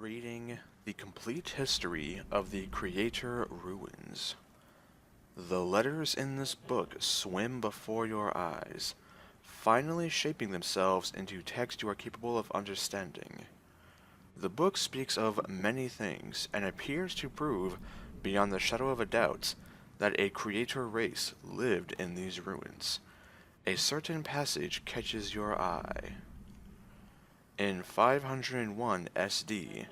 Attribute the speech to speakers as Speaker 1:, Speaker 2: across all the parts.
Speaker 1: Reading the complete history of the Creator ruins. The letters in this book swim before your eyes, finally shaping themselves into text you are capable of understanding. The book speaks of many things and appears to prove, beyond the shadow of a doubt, that a Creator race lived in these ruins. A certain passage catches your eye. In 501 SD,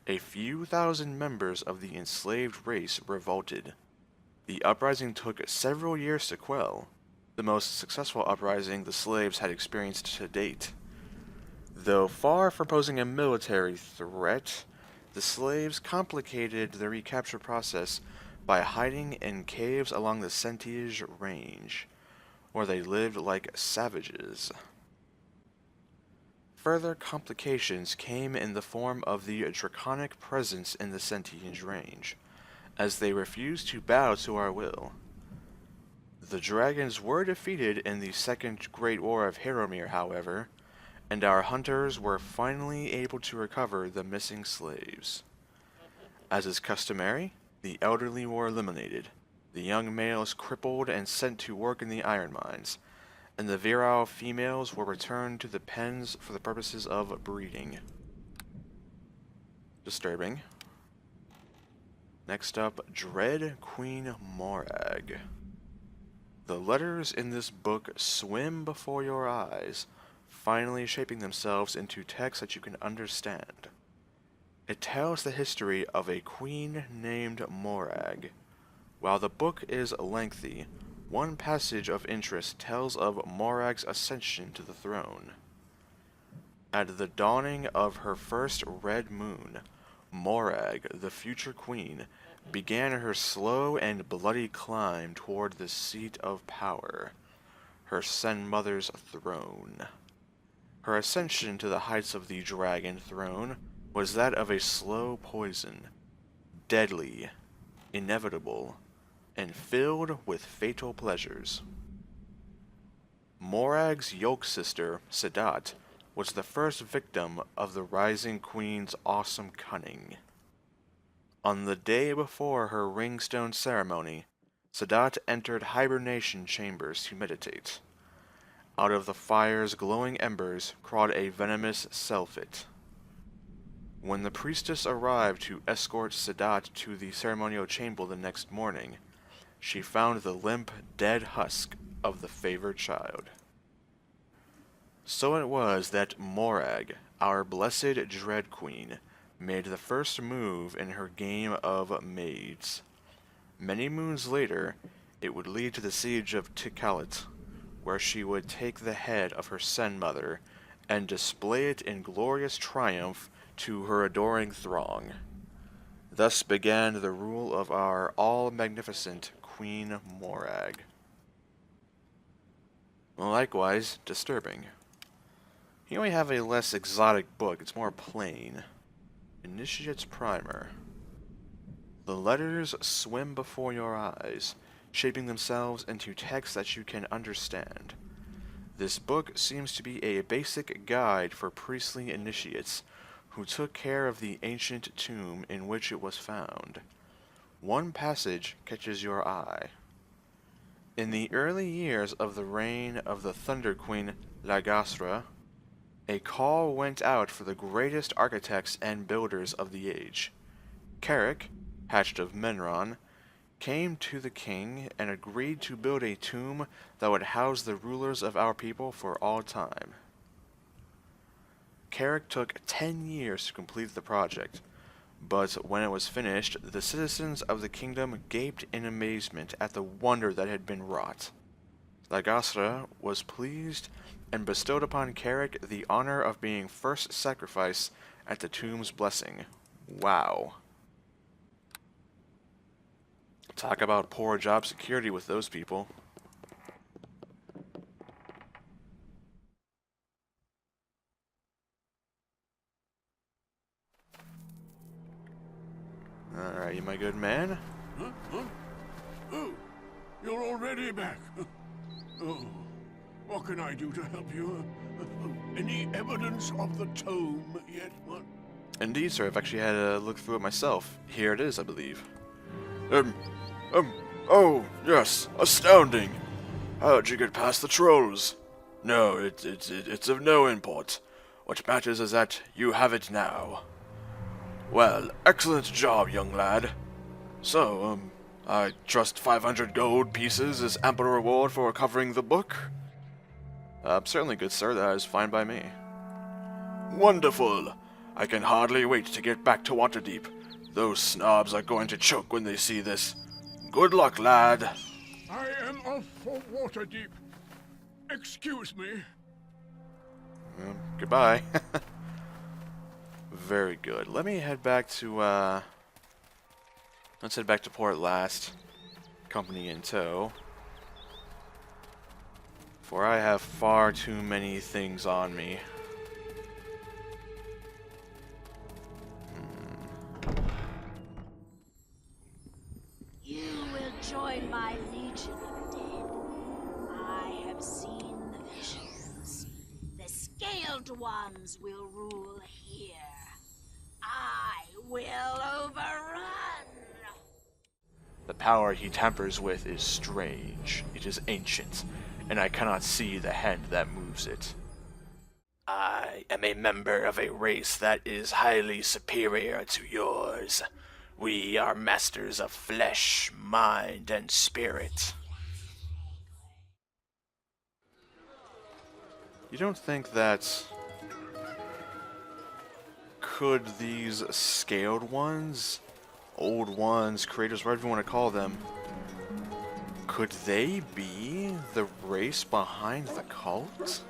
Speaker 1: a few thousand members of the enslaved race revolted. The uprising took several years to quell, the most successful uprising the slaves had experienced to date. Though far from posing a military threat, the slaves complicated the recapture process by hiding in caves along the Sentige Range, where they lived like savages. Further complications came in the form of the draconic presence in the Sentige Range, as they refused to bow to our will. The dragons were defeated in the Second Great War of Harrowmere, however, and our hunters were finally able to recover the missing slaves. As is customary, the elderly were eliminated, the young males crippled and sent to work in the iron mines, and the virile females were returned to the pens for the purposes of breeding. Disturbing. Next up, Dread Queen Morag. The letters in this book swim before your eyes, finally shaping themselves into text that you can understand. It tells the history of a queen named Morag. While the book is lengthy, one passage of interest tells of Morag's ascension to the throne. At the dawning of her first red moon, Morag, the future queen, began her slow and bloody climb toward the seat of power, her Sen Mother's throne. Her ascension to the heights of the dragon throne was that of a slow poison, deadly, inevitable, and filled with fatal pleasures. Morag's yoke sister, Sadat, was the first victim of the rising queen's awesome cunning. On the day before her ringstone ceremony, Sadat entered hibernation chambers to meditate. Out of the fire's glowing embers crawled a venomous selfit. When the priestess arrived to escort Sadat to the ceremonial chamber the next morning, she found the limp, dead husk of the favored child. So it was that Morag, our blessed Dread Queen, made the first move in her game of maids. Many moons later, it would lead to the siege of Tikal, where she would take the head of her Sen Mother and display it in glorious triumph to her adoring throng. Thus began the rule of our all-magnificent Queen Morag. Likewise, disturbing. Here we have a less exotic book, it's more plain. Initiate's Primer. The letters swim before your eyes, shaping themselves into text that you can understand. This book seems to be a basic guide for priestly initiates who took care of the ancient tomb in which it was found. One passage catches your eye. In the early years of the reign of the Thunder Queen Lagasra, a call went out for the greatest architects and builders of the age. Carrick, hatched of Menron, came to the king and agreed to build a tomb that would house the rulers of our people for all time. Carrick took 10 years to complete the project, but when it was finished, the citizens of the kingdom gaped in amazement at the wonder that had been wrought. Lagasra was pleased and bestowed upon Carrick the honor of being first sacrifice at the tomb's blessing. Wow. Talk about poor job security with those people. Alright, my good man.
Speaker 2: Huh? Huh? Oh, you're already back. Oh, what can I do to help you? Any evidence of the tome yet? What?
Speaker 1: Indeed, sir. I've actually had a look through it myself. Here it is, I believe.
Speaker 2: Um, oh, yes, astounding. How'd you get past the trolls? No, it's of no import. What matters is that you have it now. Well, excellent job, young lad. So, I trust 500 gold pieces is ample reward for recovering the book?
Speaker 1: Certainly, good sir. That is fine by me.
Speaker 2: Wonderful. I can hardly wait to get back to Waterdeep. Those snobs are going to choke when they see this. Good luck, lad. I am off for Waterdeep. Excuse me.
Speaker 1: Goodbye. Very good. Let me head back to, let's head back to Port Last. Company in tow. For I have far too many things on me.
Speaker 3: You will join my legion of dead. I have seen the visions. The scaled ones will rule here. I will overrun.
Speaker 1: The power he tampers with is strange. It is ancient, and I cannot see the hand that moves it. I am a member of a race that is highly superior to yours. We are masters of flesh, mind, and spirit. You don't think that... Could these scaled ones, old ones, creators, whatever you want to call them, could they be the race behind the cult?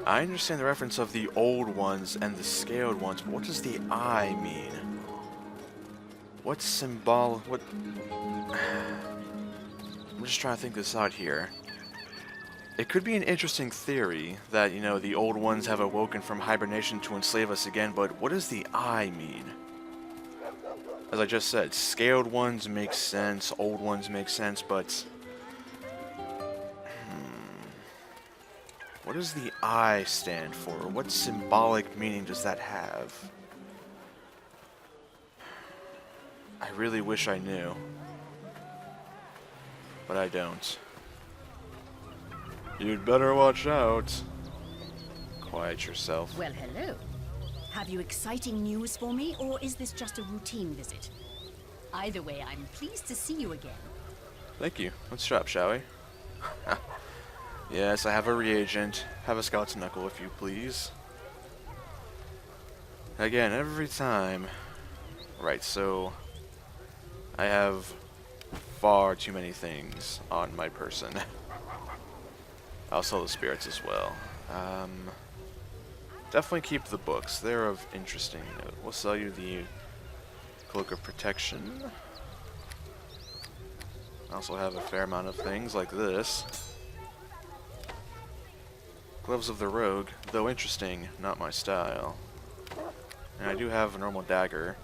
Speaker 1: I understand the reference of the old ones and the scaled ones, but what does the eye mean? What symbol... what... I'm just trying to think this out here. It could be an interesting theory that, you know, the old ones have awoken from hibernation to enslave us again, but what does the eye mean? As I just said, scaled ones make sense, old ones make sense, but... What does the eye stand for? What symbolic meaning does that have? I really wish I knew. But I don't. You'd better watch out. Quiet yourself.
Speaker 4: Well, hello. Have you exciting news for me, or is this just a routine visit? Either way, I'm pleased to see you again.
Speaker 1: Thank you. Let's shop, shall we? Yes, I have a reagent. Have a skeleton knuckle, if you please. Again, every time. Right, so... I have far too many things on my person. I'll sell the spirits as well. Definitely keep the books. They're of interesting note. We'll sell you the Cloak of Protection. I also have a fair amount of things like this. Gloves of the Rogue, though interesting, not my style. And I do have a normal dagger.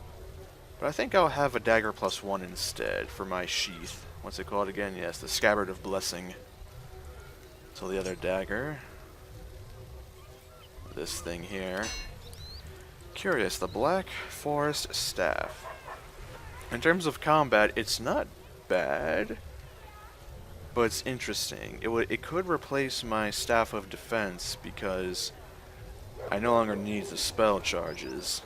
Speaker 1: But I think I'll have a dagger +1 instead for my sheath. What's it called again? Yes, the Scabbard of Blessing. So the other dagger. This thing here. Curious, the Black Forest Staff. In terms of combat, it's not bad, but it's interesting. It could replace my Staff of Defense because I no longer need the spell charges.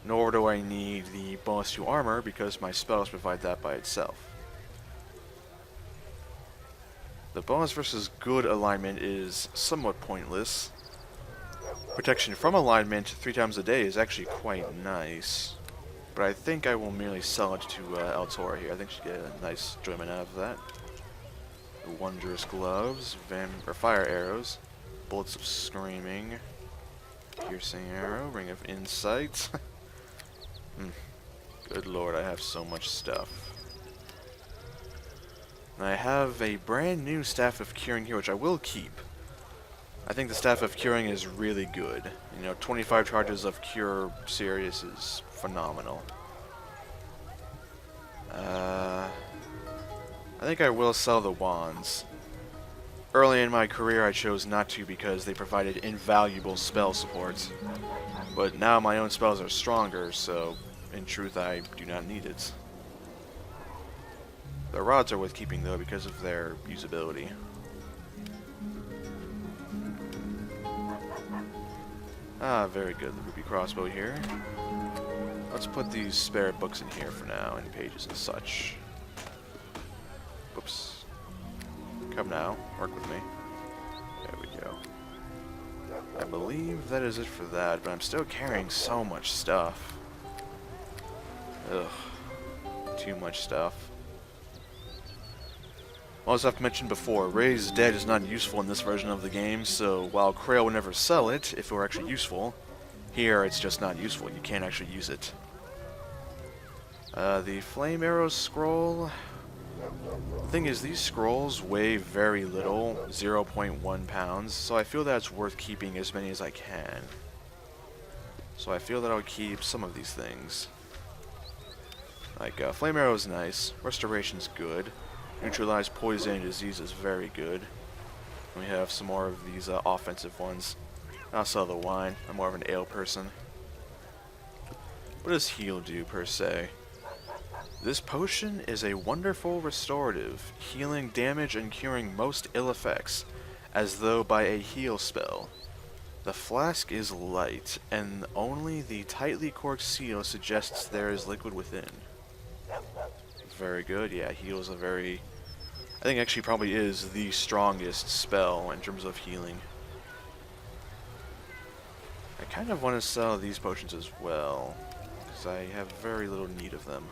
Speaker 1: Nor do I need the bonus to armor because my spells provide that by itself. The bonus versus good alignment is somewhat pointless. Protection from alignment 3 times a day is actually quite nice. But I think I will merely sell it to Eltora here. I think she'll get a nice enjoyment out of that. The Wondrous Gloves, Fire Arrows, Bullets of Screaming, Piercing Arrow, Ring of Insight. Good lord, I have so much stuff. And I have a brand new Staff of Curing here, which I will keep. I think the Staff of Curing is really good. You know, 25 charges of Cure Serious is phenomenal. I think I will sell the wands. Early in my career, I chose not to because they provided invaluable spell support. But now my own spells are stronger, so in truth I do not need it. The rods are worth keeping though because of their usability. Ah, very good, the ruby crossbow here. Let's put these spare books in here for now, and pages and such. Whoops. Come now, work with me. There we go. I believe that is it for that, but I'm still carrying so much stuff. Ugh. Too much stuff. Well, as I've mentioned before, Ray's dead is not useful in this version of the game, so while Krael would never sell it if it were actually useful, here it's just not useful. You can't actually use it. The Flame Arrow Scroll... The thing is, these scrolls weigh very little, 0.1 pounds, so I feel that it's worth keeping as many as I can. So I feel that I'll keep some of these things. Like, Flame Arrow is nice, Restoration's good, Neutralize Poison and Disease is very good. And we have some more of these offensive ones. I'll sell the wine, I'm more of an ale person. What does heal do, per se? This potion is a wonderful restorative, healing damage and curing most ill effects, as though by a heal spell. The flask is light, and only the tightly corked seal suggests there is liquid within. Very good, yeah, heal is a very... I think actually probably is the strongest spell in terms of healing. I kind of want to sell these potions as well, because I have very little need of them.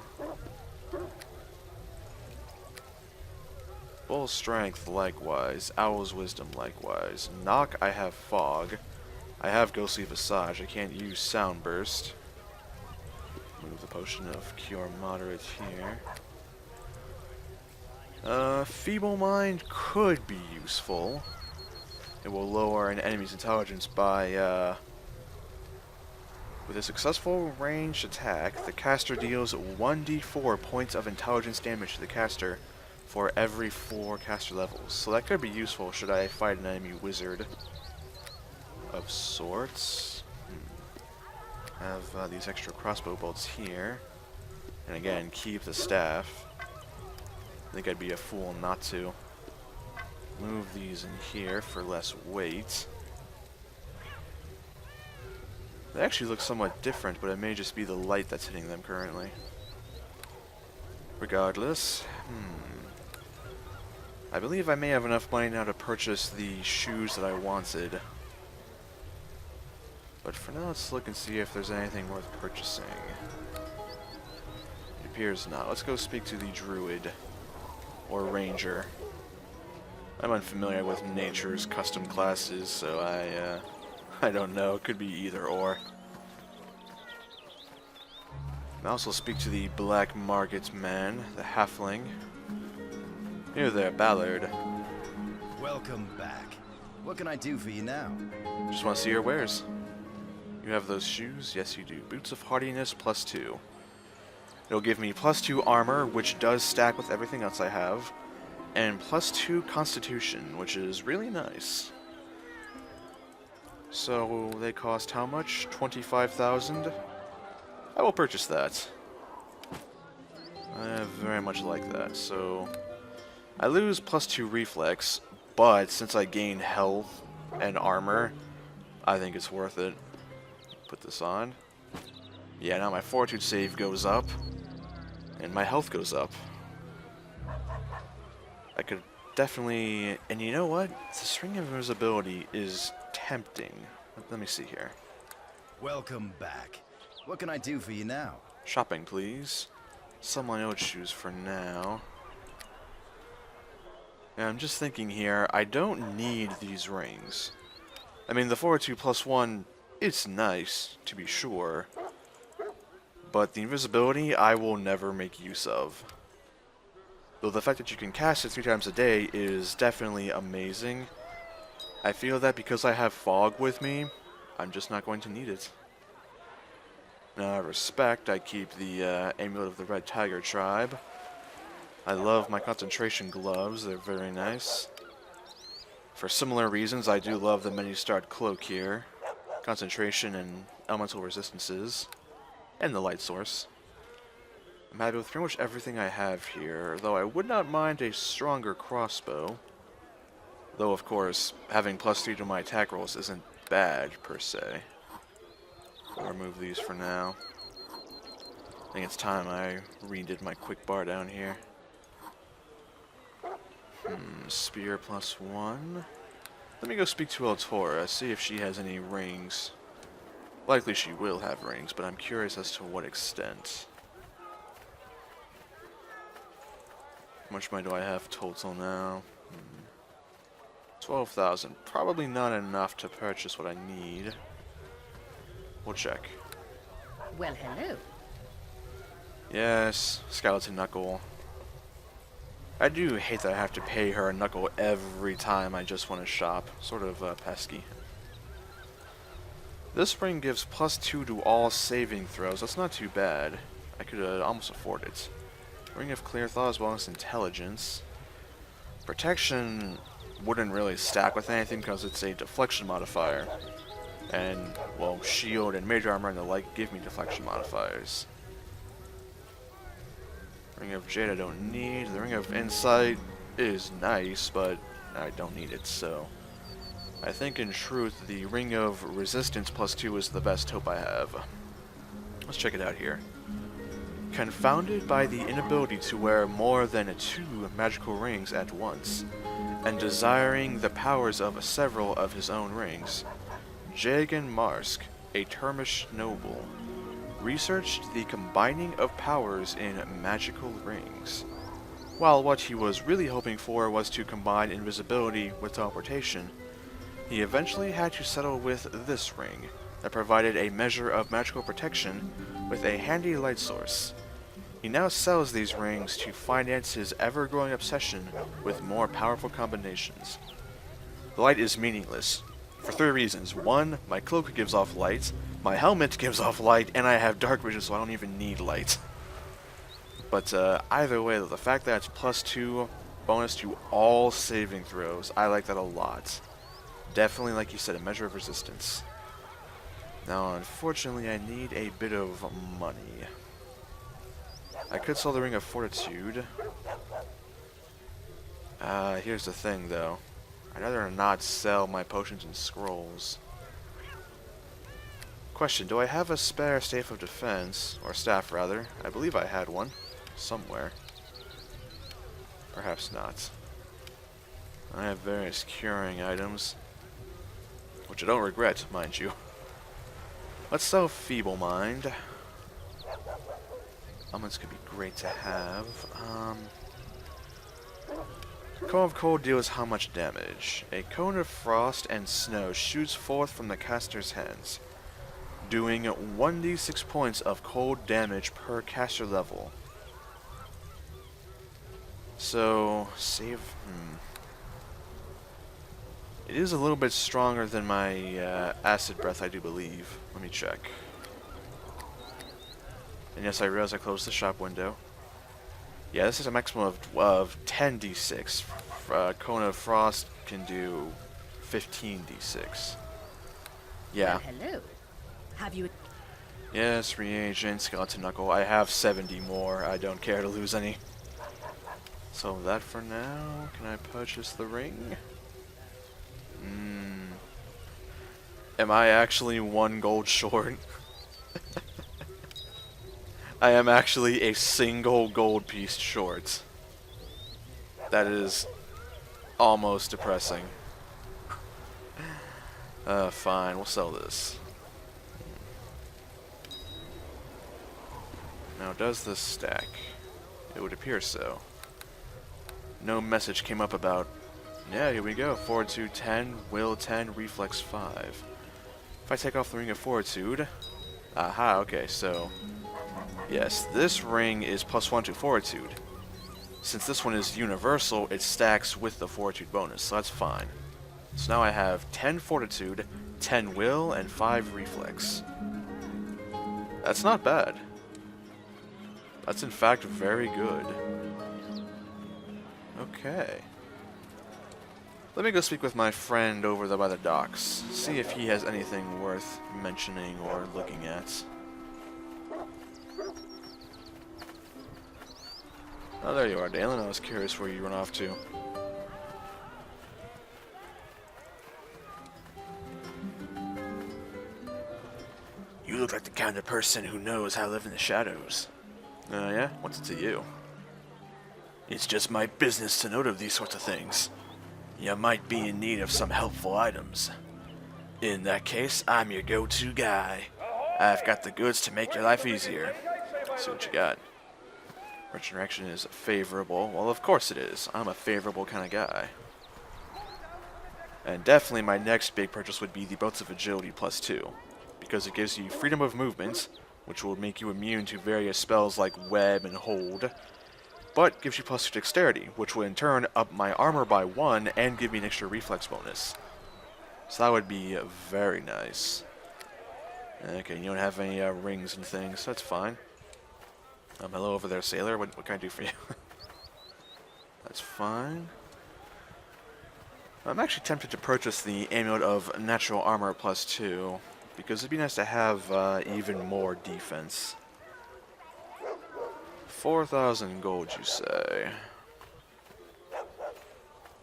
Speaker 1: Bull Strength likewise, Owl's Wisdom likewise. Knock, I have Fog. I have Ghostly Visage, I can't use Sound Burst. Move the Potion of Cure Moderate here. Feeble Mind could be useful. It will lower an enemy's intelligence by, with a successful ranged attack, the caster deals 1d4 points of intelligence damage to the caster for every 4 caster levels. So that could be useful should I fight an enemy wizard of sorts. Have these extra crossbow bolts here. And again, keep the staff. I think I'd be a fool not to. Move these in here for less weight. They actually look somewhat different, but it may just be the light that's hitting them currently. Regardless, I believe I may have enough money now to purchase the shoes that I wanted. But for now, let's look and see if there's anything worth purchasing. It appears not. Let's go speak to the druid. Or ranger. I'm unfamiliar with nature's custom classes, so I don't know. It could be either or. I also speak to the Black Market man, the halfling. Here there, Ballard.
Speaker 5: Welcome back. What can I do for you now?
Speaker 1: Just want to see your wares. You have those shoes? Yes, you do. Boots of Hardiness +2. It'll give me +2 armor, which does stack with everything else I have, and +2 constitution, which is really nice. So they cost how much? 25,000? I will purchase that. I very much like that. So I lose +2 reflex, but since I gain health and armor, I think it's worth it. Put this on. Yeah, now my fortitude save goes up, and my health goes up. I could definitely... And you know what? The String of Invisibility is tempting. Let me see here.
Speaker 5: Welcome back. What can I do for you now?
Speaker 1: Shopping, please. Sell my old shoes for now. And I'm just thinking here, I don't need these rings. I mean, the Fortitude +1, it's nice, to be sure. But the invisibility, I will never make use of. Though the fact that you can cast it 3 times a day is definitely amazing. I feel that because I have fog with me, I'm just not going to need it. Now, respect, I keep the Amulet of the Red Tiger Tribe. I love my concentration gloves, they're very nice. For similar reasons, I do love the menu-starred cloak here. Concentration and elemental resistances. And the light source. I'm happy with pretty much everything I have here, though I would not mind a stronger crossbow. Though, of course, having +3 to my attack rolls isn't bad, per se. I'll remove these for now. I think it's time I redid my quick bar down here. Spear +1. Let me go speak to Eltora, see if she has any rings. Likely she will have rings, but I'm curious as to what extent. How much money do I have total now? 12,000. Probably not enough to purchase what I need. We'll check.
Speaker 4: Well, hello.
Speaker 1: Yes, Skeleton Knuckle. I do hate that I have to pay her a knuckle every time I just want to shop. Sort of pesky. This ring gives +2 to all saving throws. That's not too bad. I could almost afford it. Ring of Clear Thought as well as Intelligence. Protection wouldn't really stack with anything because it's a deflection modifier. And, well, shield and mage armor and the like give me deflection modifiers. Ring of Jade I don't need. The Ring of Insight is nice, but I don't need it, so... I think in truth the Ring of Resistance +2 is the best hope I have. Let's check it out here. Confounded by the inability to wear more than 2 magical rings at once, and desiring the powers of several of his own rings, Jagan Marsk, a Termish noble, researched the combining of powers in magical rings. While what he was really hoping for was to combine invisibility with teleportation, he eventually had to settle with this ring, that provided a measure of magical protection with a handy light source. He now sells these rings to finance his ever-growing obsession with more powerful combinations. The light is meaningless, for 3 reasons. 1, my cloak gives off light, my helmet gives off light, and I have dark vision, so I don't even need light. But either way, the fact that it's +2 bonus to all saving throws, I like that a lot. Definitely, like you said, a measure of resistance. Now, unfortunately, I need a bit of money. I could sell the Ring of Fortitude. Here's the thing, though. I'd rather not sell my potions and scrolls. Question, do I have a spare Staff of Defense, or staff rather? I believe I had one, somewhere. Perhaps not. I have various curing items, which I don't regret, mind you. Let's sell Feeble Mind. Elements could be great to have. Cone of Cold deals how much damage? A cone of frost and snow shoots forth from the caster's hands, doing 1d6 points of cold damage per caster level. So, save... It is a little bit stronger than my acid breath, I do believe. Let me check. And yes, I realize I closed the shop window. Yeah, this is a maximum of 10d6. Cone of Frost can do 15d6. Yeah.
Speaker 4: Well, hello. Have you...
Speaker 1: Yes, reagent, skeleton knuckle. I have 70 more. I don't care to lose any. So that for now. Can I purchase the ring? Am I actually 1 gold short? I am actually a single gold piece short. That is almost depressing. Fine, we'll sell this. Now, does this stack? It would appear so. No message came up about... Yeah, here we go. Fortitude 10, Will 10, Reflex 5. If I take off the Ring of Fortitude... Aha, okay, so... Yes, this ring is +1 to Fortitude. Since this one is universal, it stacks with the Fortitude bonus, so that's fine. So now I have 10 Fortitude, 10 Will, and 5 Reflex. That's not bad. That's in fact very good. Okay. Let me go speak with my friend over there by the docks. See if he has anything worth mentioning or looking at. Oh, there you are, Dalen. I was curious where you run off to.
Speaker 2: You look like the kind of person who knows how to live in the shadows.
Speaker 1: Yeah? What's it to you?
Speaker 2: It's just my business to note of these sorts of things. You might be in need of some helpful items. In that case, I'm your go-to guy. I've got the goods to make your life easier.
Speaker 1: See what you got. Resurrection is favorable. Well, of course it is. I'm a favorable kind of guy. And definitely my next big purchase would be the Belts of Agility +2. Because it gives you freedom of movement, which will make you immune to various spells like Web and Hold. But gives you +2 Dexterity, which will in turn up my armor by 1 and give me an extra reflex bonus. So that would be very nice. Okay, you don't have any rings and things, that's fine. Hello over there, sailor. What can I do for you? That's fine. I'm actually tempted to purchase the Amulet of Natural Armor +2, because it'd be nice to have even more defense. 4,000 gold, you say?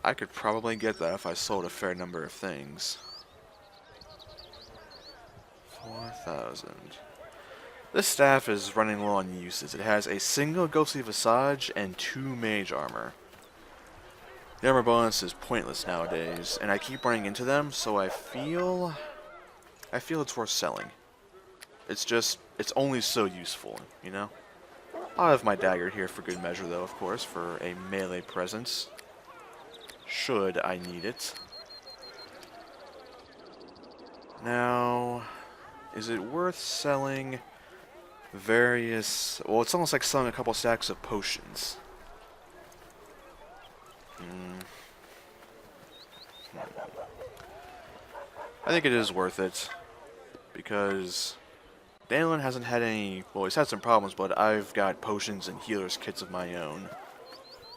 Speaker 1: I could probably get that if I sold a fair number of things. 4,000. This staff is running low on uses. It has a single ghostly visage and 2 mage armor. The armor bonus is pointless nowadays, and I keep running into them, so I feel it's worth selling. It's only so useful, you know? I'll have my dagger here for good measure, though, of course, for a melee presence. Should I need it. Now, is it worth selling various... Well, it's almost like selling a couple stacks of potions. I think it is worth it, because Dalen hasn't had any... Well, he's had some problems, but I've got potions and healer's kits of my own.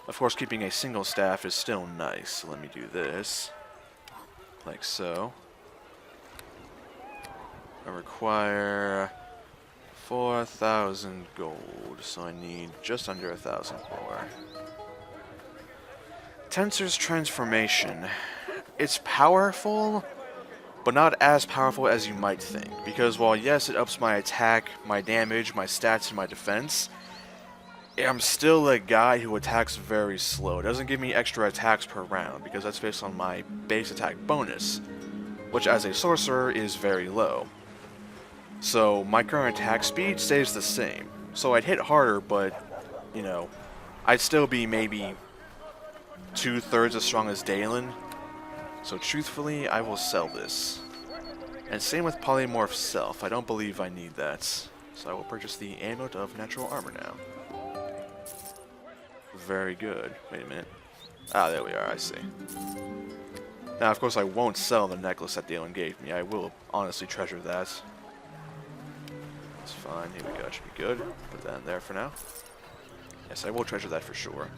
Speaker 1: Of course, keeping a single staff is still nice, so let me do this. Like so. I require 4,000 gold, so I need just under 1,000 more. Tensor's Transformation. It's powerful, but not as powerful as you might think. Because while yes, it ups my attack, my damage, my stats, and my defense, I'm still a guy who attacks very slow. It doesn't give me extra attacks per round, because that's based on my base attack bonus, which as a sorcerer is very low. So my current attack speed stays the same. So I'd hit harder, but, you know, I'd still be maybe 2/3 as strong as Dalen. So truthfully, I will sell this. And same with Polymorph Self. I don't believe I need that. So I will purchase the Amulet of Natural Armor now. Very good. Wait a minute. Ah, there we are, I see. Now, of course, I won't sell the necklace that Dalen gave me. I will honestly treasure that. That's fine. Here we go. It should be good. Put that in there for now. Yes, I will treasure that for sure.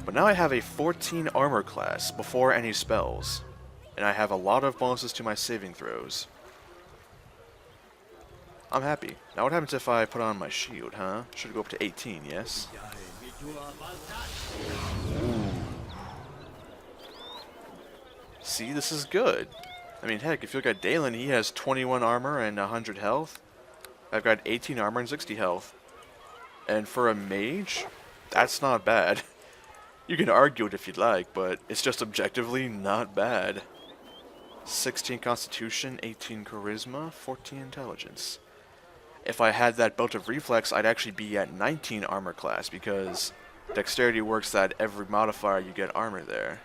Speaker 1: But now I have a 14 armor class before any spells. And I have a lot of bonuses to my saving throws. I'm happy. Now what happens if I put on my shield, huh? Should go up to 18, yes? Ooh. See, this is good. I mean, heck, if you look at Dalen, he has 21 armor and 100 health. I've got 18 armor and 60 health. And for a mage, that's not bad. You can argue it if you'd like, but it's just objectively not bad. 16 Constitution, 18 Charisma, 14 Intelligence. If I had that Belt of Reflex, I'd actually be at 19 armor class, because Dexterity works that every modifier you get armor there.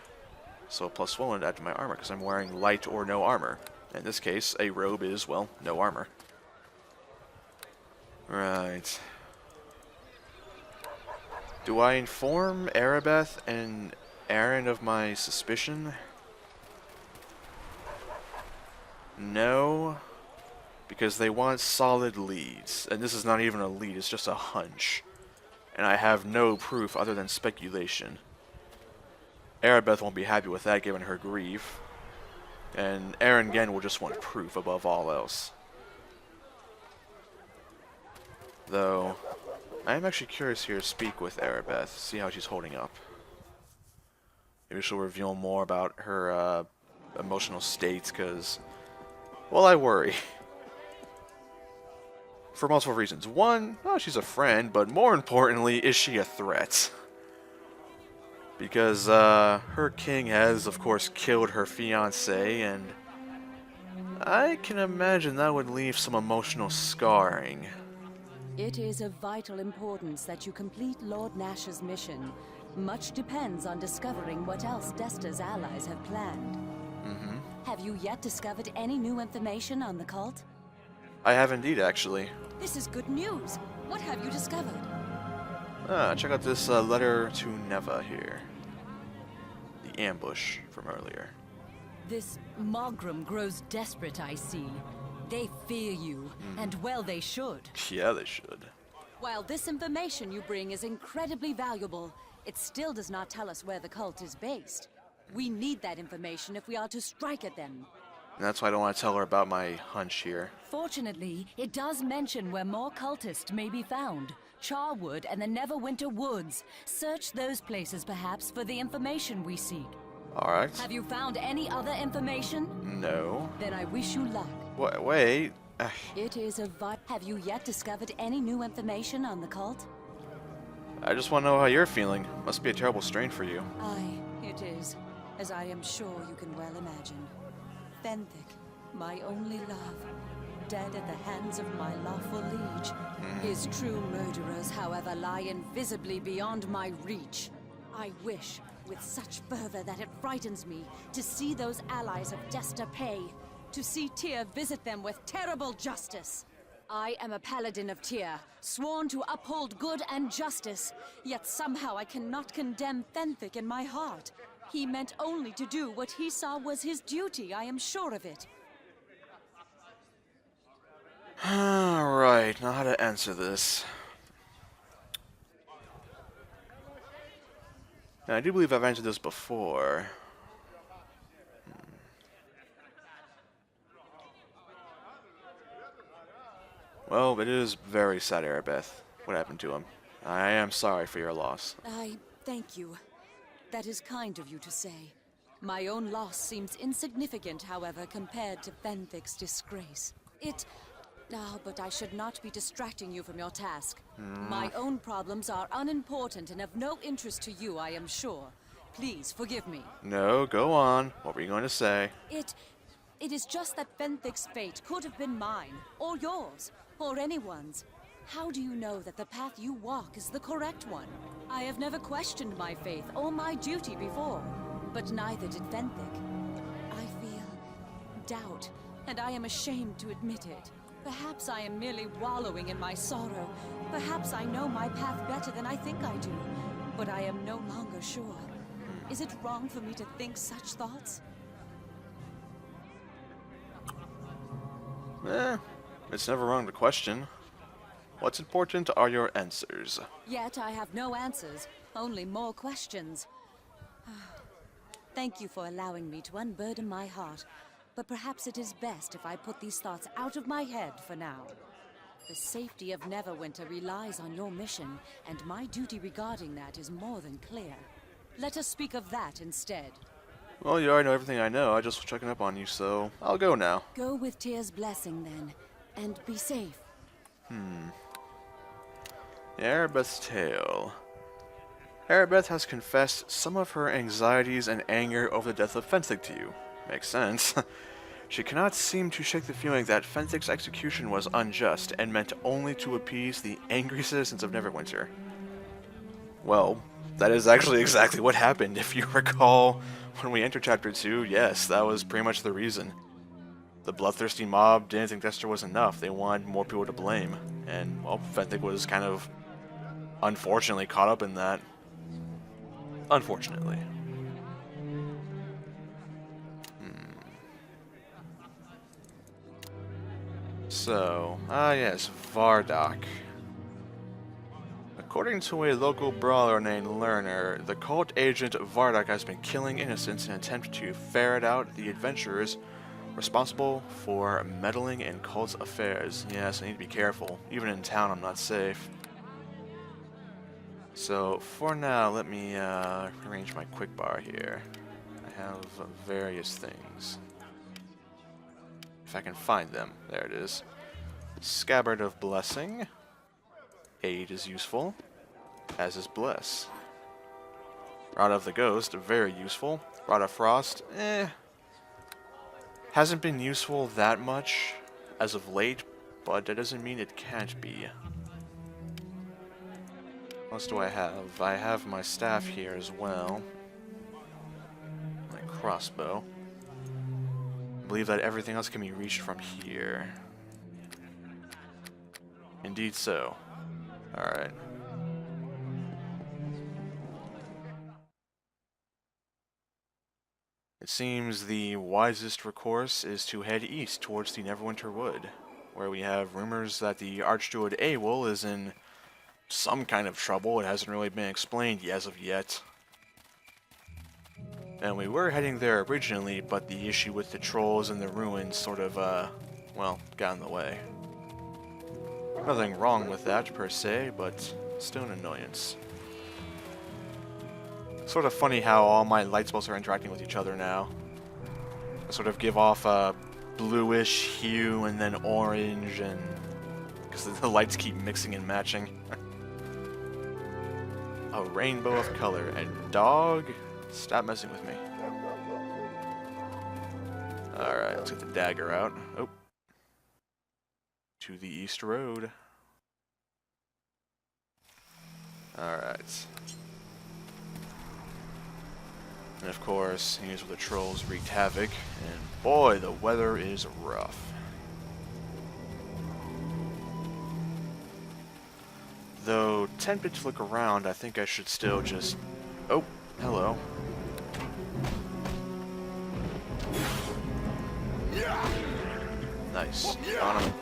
Speaker 1: So +1 would add to my armor, because I'm wearing light or no armor. In this case, a robe is, well, no armor. Right. Do I inform Erebeth and Aaron of my suspicion? No, because they want solid leads, and this is not even a lead, it's just a hunch. And I have no proof other than speculation. Erebeth won't be happy with that given her grief. And Aaron again will just want proof above all else. Though, I am actually curious here to speak with Erebeth, see how she's holding up. Maybe she'll reveal more about her emotional states, because, well, I worry. For multiple reasons. One, well, she's a friend, but more importantly, is she a threat? Because her king has, of course, killed her fiancé, and I can imagine that would leave some emotional scarring.
Speaker 4: It is of vital importance that you complete Lord Nash's mission. Much depends on discovering what else Desta's allies have planned. Have you yet discovered any new information on the cult?
Speaker 1: I have indeed, actually.
Speaker 4: This is good news. What have you discovered?
Speaker 1: Check out this letter to Neva here. The ambush from earlier.
Speaker 4: This Mogram grows desperate, I see. They fear you, and well they should.
Speaker 1: Yeah, they should.
Speaker 4: While this information you bring is incredibly valuable, it still does not tell us where the cult is based. We need that information if we are to strike at them.
Speaker 1: And that's why I don't want to tell her about my hunch here.
Speaker 4: Fortunately, it does mention where more cultists may be found. Charwood and the Neverwinter Woods. Search those places perhaps for the information we seek.
Speaker 1: Alright.
Speaker 4: Have you found any other information?
Speaker 1: No.
Speaker 4: Then I wish you luck.
Speaker 1: Wait.
Speaker 4: It is a Have you yet discovered any new information on the cult?
Speaker 1: I just want to know how you're feeling. Must be a terrible strain for you.
Speaker 4: Aye, it is. As I am sure you can well imagine. Fenthic, my only love, dead at the hands of my lawful liege. His true murderers, however, lie invisibly beyond my reach. I wish, with such fervor that it frightens me, to see those allies of Desta pay, to see Tyr visit them with terrible justice. I am a paladin of Tyr, sworn to uphold good and justice, yet somehow I cannot condemn Fenthic in my heart. He meant only to do what he saw was his duty, I am sure of it.
Speaker 1: Alright, now how to answer this. Now, I do believe I've answered this before. Well, it is very sad, Erebeth, what happened to him. I am sorry for your loss.
Speaker 4: I thank you. That is kind of you to say. My own loss seems insignificant, however, compared to Fenthic's disgrace. But I should not be distracting you from your task. My own problems are unimportant and of no interest to you, I am sure. Please, forgive me.
Speaker 1: No, go on. What were you going to say?
Speaker 4: It is just that Fenthic's fate could have been mine, or yours, or anyone's. How do you know that the path you walk is the correct one? I have never questioned my faith or my duty before, but neither did Fenthic. I feel doubt, and I am ashamed to admit it. Perhaps I am merely wallowing in my sorrow. Perhaps I know my path better than I think I do, but I am no longer sure. Is it wrong for me to think such thoughts?
Speaker 1: It's never wrong to question. What's important are your answers.
Speaker 4: Yet I have no answers, only more questions. Thank you for allowing me to unburden my heart, but perhaps it is best if I put these thoughts out of my head for now. The safety of Neverwinter relies on your mission, and my duty regarding that is more than clear. Let us speak of that instead.
Speaker 1: Well, you already know everything I know. I just was checking up on you, so I'll go now.
Speaker 4: Go with Tyr's blessing, then, and be safe.
Speaker 1: Erebeth's tale. Erebeth has confessed some of her anxieties and anger over the death of Fenthic to you. Makes sense. She cannot seem to shake the feeling that Fenthic's execution was unjust and meant only to appease the angry citizens of Neverwinter. Well, that is actually exactly what happened. If you recall, when we entered Chapter 2, yes, that was pretty much the reason. The bloodthirsty mob didn't think Desta was enough. They wanted more people to blame. And, well, Fenthic was kind of, unfortunately, caught up in that. Unfortunately. So, yes, Vardok. According to a local brawler named Lerner, the cult agent Vardak has been killing innocents in an attempt to ferret out the adventurers responsible for meddling in cult affairs. Yes, I need to be careful. Even in town, I'm not safe. So, for now, let me arrange my quick bar here. I have various things. If I can find them. There it is. Scabbard of Blessing. Aid is useful, as is Bless. Rod of the Ghost, very useful. Rod of Frost, hasn't been useful that much as of late, but that doesn't mean it can't be. What else do I have? I have my staff here as well. My crossbow. I believe that everything else can be reached from here. Indeed so. Alright. It seems the wisest recourse is to head east towards the Neverwinter Wood, where we have rumors that the Archdruid Awol is in some kind of trouble. It hasn't really been explained as of yet. And we were heading there originally, but the issue with the trolls and the ruins sort of, well, got in the way. Nothing wrong with that, per se, but still an annoyance. Sort of funny how all my light spells are interacting with each other now. I sort of give off a bluish hue and then orange, and because the lights keep mixing and matching. A rainbow of color. And dog, stop messing with me. Alright, let's get the dagger out. Oh. To the East Road. Alright. And of course, here's where the trolls wreaked havoc, and boy, the weather is rough. Though, tempted to look around, I think I should still just... Oh, hello. Nice. On him.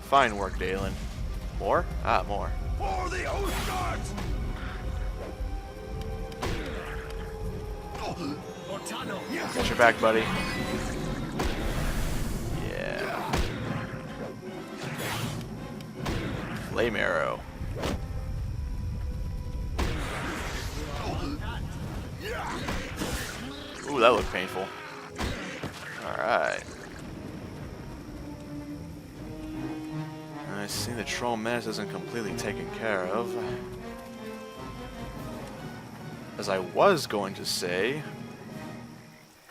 Speaker 1: Fine work, Dalen. More? Ah, more.
Speaker 5: For the Oath Guards!
Speaker 1: Got your back, buddy. Yeah. Flame arrow. Ooh, that looked painful. Alright. I see the troll menace isn't completely taken care of. As I was going to say,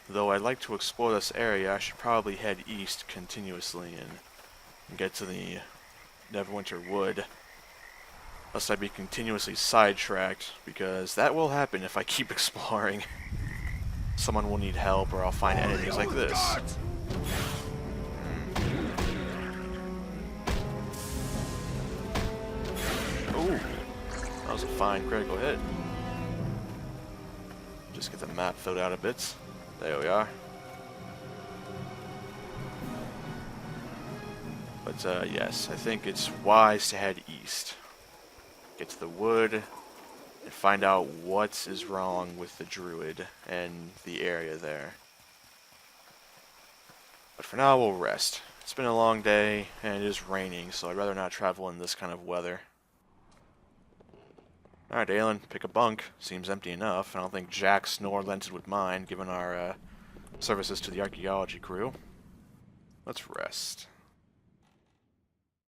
Speaker 1: though I'd like to explore this area, I should probably head east continuously and get to the Neverwinter Wood. Lest I be continuously sidetracked, because that will happen if I keep exploring. Someone will need help, or I'll find enemies like this. Ooh, that was a fine critical hit. Just get the map filled out a bit. There we are. But yes, I think it's wise to head east. Get to the wood and find out what is wrong with the druid and the area there. But for now, we'll rest. It's been a long day, and it is raining, so I'd rather not travel in this kind of weather. Alright, Aelin, pick a bunk. Seems empty enough. I don't think Jack's nor Lenton would mind, given our services to the archaeology crew. Let's rest.